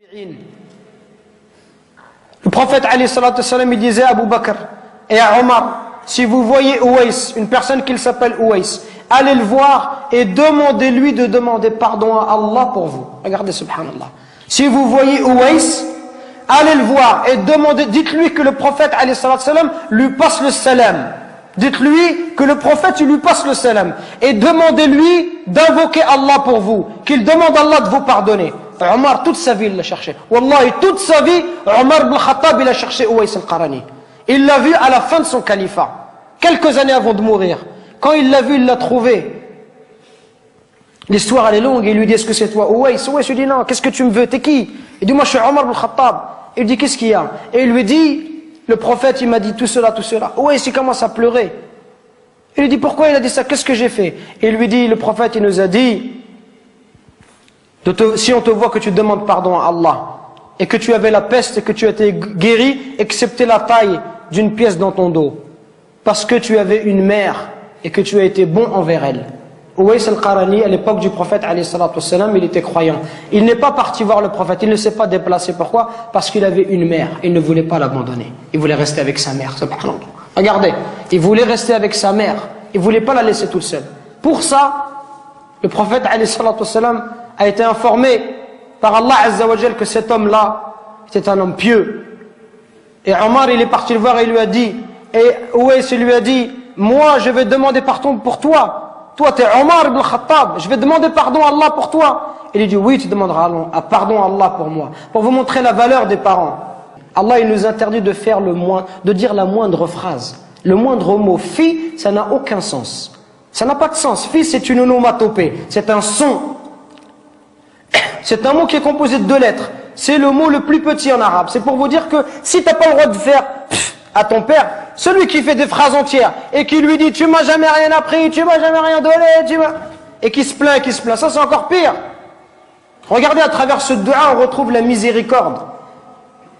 Le prophète alayhi salatu wassalam, il disait à Abu Bakr et à Omar, si vous voyez Ouais, une personne qu'il s'appelle Ouais, allez le voir et demandez-lui de demander pardon à Allah pour vous. Regardez, subhanallah. Si vous voyez Ouais, allez le voir et demandez, dites-lui que le prophète alayhi salatu wassalam lui passe le salam. Dites-lui que le prophète lui passe le salam et demandez-lui d'invoquer Allah pour vous, qu'il demande à Allah de vous pardonner. Omar, toute sa vie, il l'a cherché. Wallahi, toute sa vie, Omar ibn Khattab, il a cherché Ouais al-Qarani. Il l'a vu à la fin de son califat, quelques années avant de mourir. Quand il l'a vu, il l'a trouvé. L'histoire, elle est longue. Il lui dit, est-ce que c'est toi, Ouais? Ouais lui dit, non, qu'est-ce que tu me veux? T'es qui? Il dit, moi, je suis Omar ibn Khattab. Il dit, qu'est-ce qu'il y a? Et il lui dit, le prophète, il m'a dit tout cela, tout cela. Ouais, il commence à pleurer. Il lui dit, pourquoi il a dit ça? Qu'est-ce que j'ai fait? Et il lui dit, le prophète, il nous a dit, si on te voit que tu demandes pardon à Allah, et que tu avais la peste et que tu as été guéri, excepté la taille d'une pièce dans ton dos, parce que tu avais une mère et que tu as été bon envers elle. Ouais al-Qarani, à l'époque du prophète alayhi salatu wassalam, il était croyant. Il n'est pas parti voir le prophète, il ne s'est pas déplacé. Pourquoi? Parce qu'il avait une mère, il ne voulait pas l'abandonner. Il voulait rester avec sa mère, subhanallah. Regardez, il voulait rester avec sa mère, il ne voulait pas la laisser toute seule. Pour ça, le prophète alayhi salatu wassalam a été informé par Allah Azza wa Jal que cet homme-là était un homme pieux. Et Omar, il est parti le voir et il lui a dit, et Ouais lui a dit, moi je vais demander pardon pour toi. Toi tu es Omar ibn Khattab, je vais demander pardon à Allah pour toi. Il lui dit, oui, tu demanderas pardon à Allah pour moi. Pour vous montrer la valeur des parents. Allah, il nous interdit de faire de dire la moindre phrase. Le moindre mot. Fi, ça n'a aucun sens. Ça n'a pas de sens. Fi, c'est une onomatopée. C'est un son. C'est un mot qui est composé de 2 lettres. C'est le mot le plus petit en arabe. C'est pour vous dire que si tu n'as pas le droit de faire à ton père, celui qui fait des phrases entières et qui lui dit tu m'as jamais rien appris, tu m'as jamais rien donné, et qui se plaint, ça c'est encore pire. Regardez, à travers ce dua, on retrouve la miséricorde.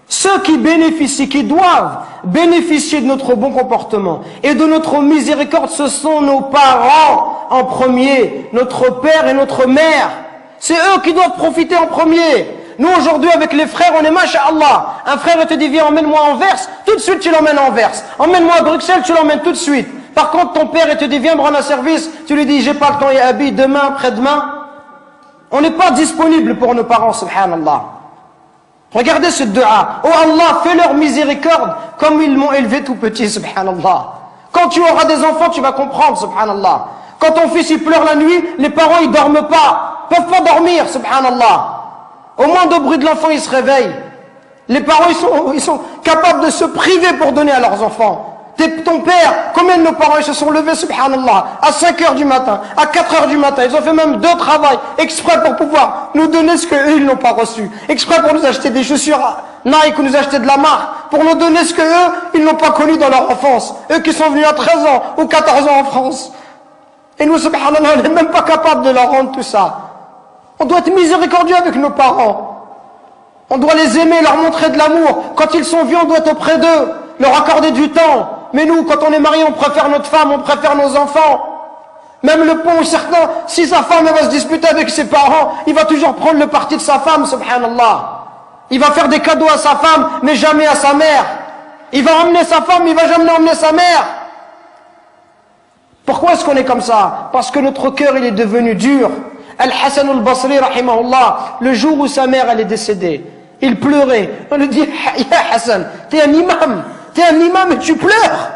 Ceux qui bénéficient, qui doivent bénéficier de notre bon comportement et de notre miséricorde, ce sont nos parents en premier, notre père et notre mère. C'est eux qui doivent profiter en premier. Nous aujourd'hui avec les frères, on est masha'Allah. Un frère te dit viens, emmène-moi à Anvers, tout de suite tu l'emmènes à Anvers. Emmène-moi à Bruxelles, tu l'emmènes tout de suite. Par contre ton père te dit viens me rendre un service, tu lui dis j'ai pas le temps, ya abi, demain, après-demain. On n'est pas disponible pour nos parents, subhanallah. Regardez ce dua. Oh Allah, fais leur miséricorde comme ils m'ont élevé tout petit, subhanallah. Quand tu auras des enfants, tu vas comprendre, subhanallah. Quand ton fils il pleure la nuit, les parents ils dorment pas, peuvent pas dormir, subhanallah. Au moindre bruit de l'enfant, ils se réveillent. Les parents ils sont capables de se priver pour donner à leurs enfants. Ton père, combien de nos parents ils se sont levés, subhanallah, à 5 heures du matin, à 4 heures du matin, ils ont fait même 2 travails, exprès pour pouvoir nous donner ce qu'eux ils n'ont pas reçu, exprès pour nous acheter des chaussures Nike ou nous acheter de la marque, pour nous donner ce qu'eux ils n'ont pas connu dans leur enfance, eux qui sont venus à 13 ans ou 14 ans en France. Et nous, subhanallah, on n'est même pas capable de leur rendre tout ça. On doit être miséricordieux avec nos parents. On doit les aimer, leur montrer de l'amour. Quand ils sont vieux, on doit être auprès d'eux, leur accorder du temps. Mais nous, quand on est marié, on préfère notre femme, on préfère nos enfants. Même le pont, certains, si sa femme va se disputer avec ses parents, il va toujours prendre le parti de sa femme, subhanallah. Il va faire des cadeaux à sa femme, mais jamais à sa mère. Il va emmener sa femme, il va jamais emmener sa mère. Pourquoi est-ce qu'on est comme ça? Parce que notre cœur, il est devenu dur. Al-Hassan al-Basri, rahimahullah, le jour où sa mère, elle est décédée, il pleurait. On lui dit, ya Hassan, t'es un imam et tu pleures.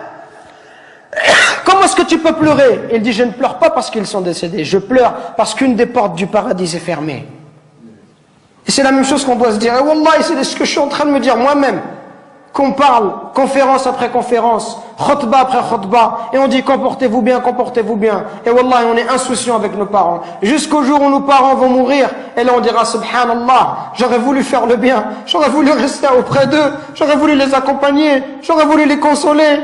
Comment est-ce que tu peux pleurer? Il dit, je ne pleure pas parce qu'ils sont décédés, je pleure parce qu'une des portes du paradis est fermée. Et c'est la même chose qu'on doit se dire. Et Wallah, c'est ce que je suis en train de me dire moi-même. Qu'on parle, conférence après conférence, khutbah après khutbah, et on dit comportez-vous bien, comportez-vous bien. Et wallah, on est insouciant avec nos parents. Jusqu'au jour où nos parents vont mourir, et là on dira subhanallah, j'aurais voulu faire le bien, j'aurais voulu rester auprès d'eux, j'aurais voulu les accompagner, j'aurais voulu les consoler,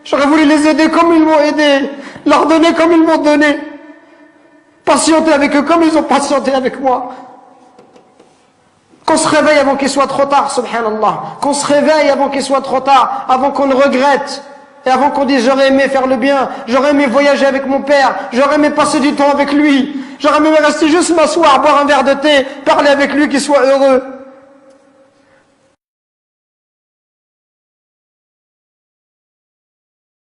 j'aurais voulu les aider comme ils m'ont aidé, leur donner comme ils m'ont donné, patienter avec eux comme ils ont patienté avec moi. Qu'on se réveille avant qu'il soit trop tard, subhanallah. Qu'on se réveille avant qu'il soit trop tard, avant qu'on ne regrette. Et avant qu'on dise j'aurais aimé faire le bien, j'aurais aimé voyager avec mon père, j'aurais aimé passer du temps avec lui, j'aurais aimé rester juste m'asseoir, boire un verre de thé, parler avec lui, qu'il soit heureux.